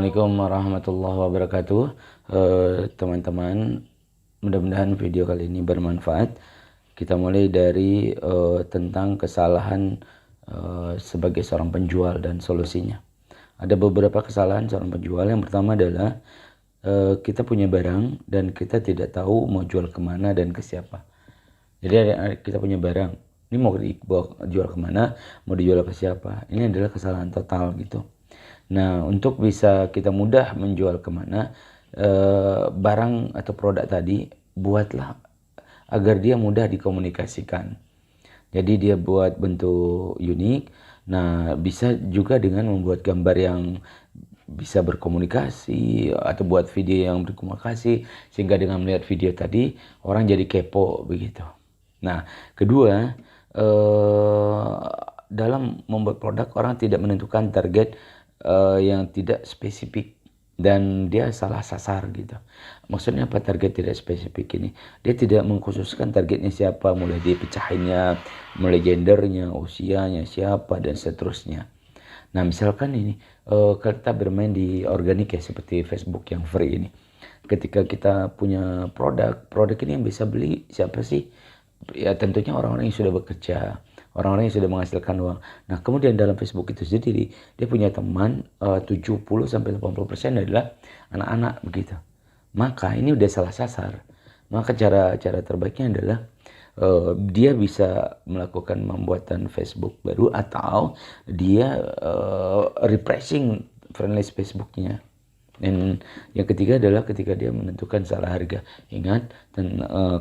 Assalamualaikum warahmatullahi wabarakatuh. Teman-teman, mudah-mudahan video kali ini bermanfaat. Kita mulai dari tentang kesalahan sebagai seorang penjual dan solusinya. Ada beberapa kesalahan seorang penjual. Yang pertama adalah kita punya barang dan kita tidak tahu mau jual kemana dan ke siapa. Jadi kita punya barang, ini mau dijual kemana, mau dijual ke siapa. Ini adalah kesalahan total gitu. Nah, untuk bisa kita mudah menjual kemana barang atau produk tadi, buatlah agar dia mudah dikomunikasikan. Jadi dia buat bentuk unik. Nah, bisa juga dengan membuat gambar yang bisa berkomunikasi atau buat video yang berkomunikasi, sehingga dengan melihat video tadi orang jadi kepo begitu. Nah, kedua, dalam membuat produk orang tidak menentukan target yang tidak spesifik dan dia salah sasar gitu. Maksudnya apa target tidak spesifik ini? Dia tidak mengkhususkan targetnya siapa, mulai dia pecahinnya, mulai gendernya, usianya siapa dan seterusnya. Nah, misalkan ini kita bermain di organik ya, seperti Facebook yang free ini. Ketika kita punya produk ini yang bisa beli siapa sih? Ya tentunya orang-orang yang sudah bekerja, orang-orang yang sudah menghasilkan uang. Nah, kemudian dalam Facebook itu sendiri dia punya teman 70-80% adalah anak-anak begitu. Maka ini udah salah sasar. Maka cara terbaiknya adalah dia bisa melakukan pembuatan Facebook baru atau dia refreshing friend list Facebooknya. Dan yang ketiga adalah ketika dia menentukan salah harga. Ingat,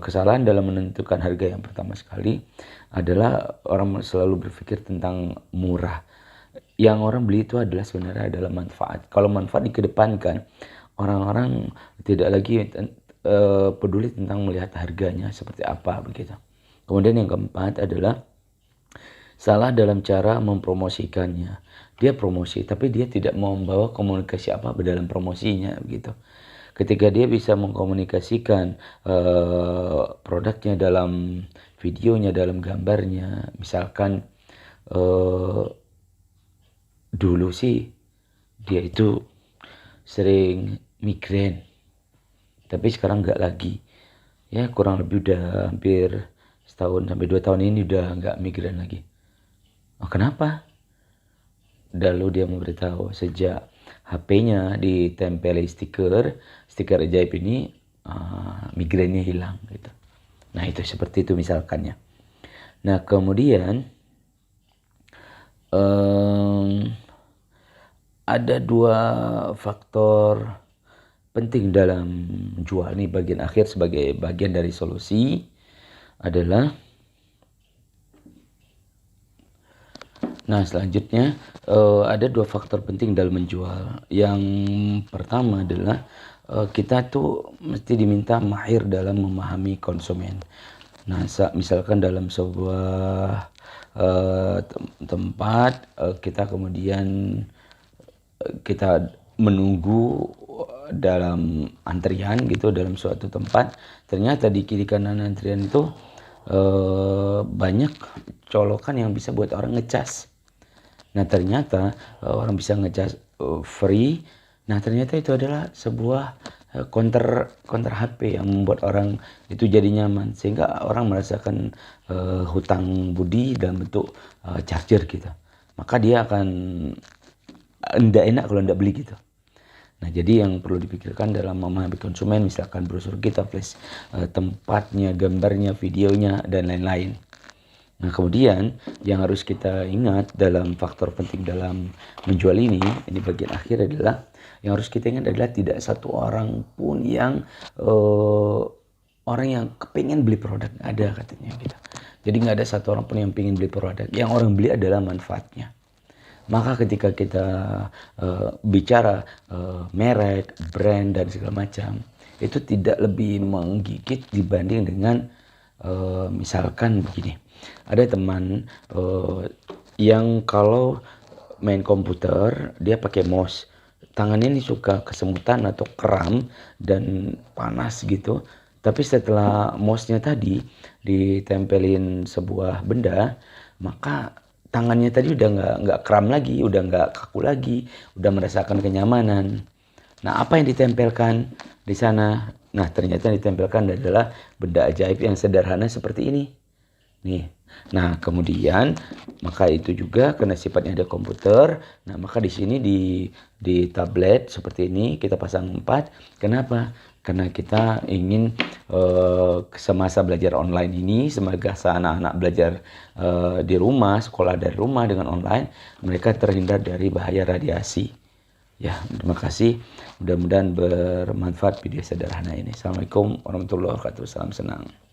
kesalahan dalam menentukan harga yang pertama sekali adalah orang selalu berpikir tentang murah. Yang orang beli itu adalah sebenarnya adalah manfaat. Kalau manfaat dikedepankan, orang-orang tidak lagi peduli tentang melihat harganya seperti apa begitu. Kemudian yang keempat adalah salah dalam cara mempromosikannya. Dia promosi, tapi dia tidak mau membawa komunikasi apa dalam promosinya begitu. Ketika dia bisa mengkomunikasikan produknya dalam videonya, dalam gambarnya, misalkan dulu sih dia itu sering migrain, tapi sekarang nggak lagi. Ya kurang lebih udah hampir setahun sampai 2 tahun ini udah nggak migrain lagi. Oh, kenapa? Lalu dia memberitahu sejak HP-nya ditempeli stiker ajaib ini, migrainnya hilang gitu. Nah, itu seperti itu misalkannya. Nah, kemudian ada 2 faktor penting dalam jual nih bagian akhir sebagai bagian dari solusi adalah. Nah, selanjutnya ada 2 faktor penting dalam menjual. Yang pertama adalah kita tuh mesti diminta mahir dalam memahami konsumen. Nah, misalkan dalam sebuah tempat kita kemudian kita menunggu dalam antrian gitu dalam suatu tempat, ternyata di kiri kanan antrian itu banyak colokan yang bisa buat orang ngecas. Nah, ternyata orang bisa ngecas free. Nah, ternyata itu adalah sebuah counter HP yang membuat orang itu jadi nyaman, sehingga orang merasakan hutang budi dalam bentuk charger gitu. Maka dia akan enggak enak kalau enggak beli gitu. Nah, jadi yang perlu dipikirkan dalam memahami konsumen, misalkan brosur kita flash tempatnya, gambarnya, videonya, dan lain-lain. Nah, kemudian yang harus kita ingat dalam faktor penting dalam menjual ini bagian akhir adalah, yang harus kita ingat adalah tidak satu orang pun yang orang yang kepingin beli produk, ada katanya gitu. Jadi nggak ada satu orang pun yang pengen beli produk. Yang orang beli adalah manfaatnya. Maka ketika kita bicara merek, brand, dan segala macam, itu tidak lebih menggigit dibanding dengan misalkan begini. Ada teman yang kalau main komputer dia pakai mouse, tangannya ini suka kesemutan atau kram dan panas gitu. Tapi setelah mouse-nya tadi ditempelin sebuah benda, maka tangannya tadi udah nggak kram lagi, udah nggak kaku lagi, udah merasakan kenyamanan. Nah, apa yang ditempelkan di sana? Nah, ternyata yang ditempelkan adalah benda ajaib yang sederhana seperti ini. Nih. Nah, kemudian maka itu juga karena sifatnya ada komputer. Nah, maka di sini di tablet seperti ini kita pasang 4. Kenapa? Karena kita ingin semasa belajar online ini, semasa anak-anak belajar di rumah, sekolah dari rumah dengan online, mereka terhindar dari bahaya radiasi. Ya, terima kasih. Mudah-mudahan bermanfaat video sederhana ini. Assalamualaikum warahmatullahi wabarakatuh. Salam senang.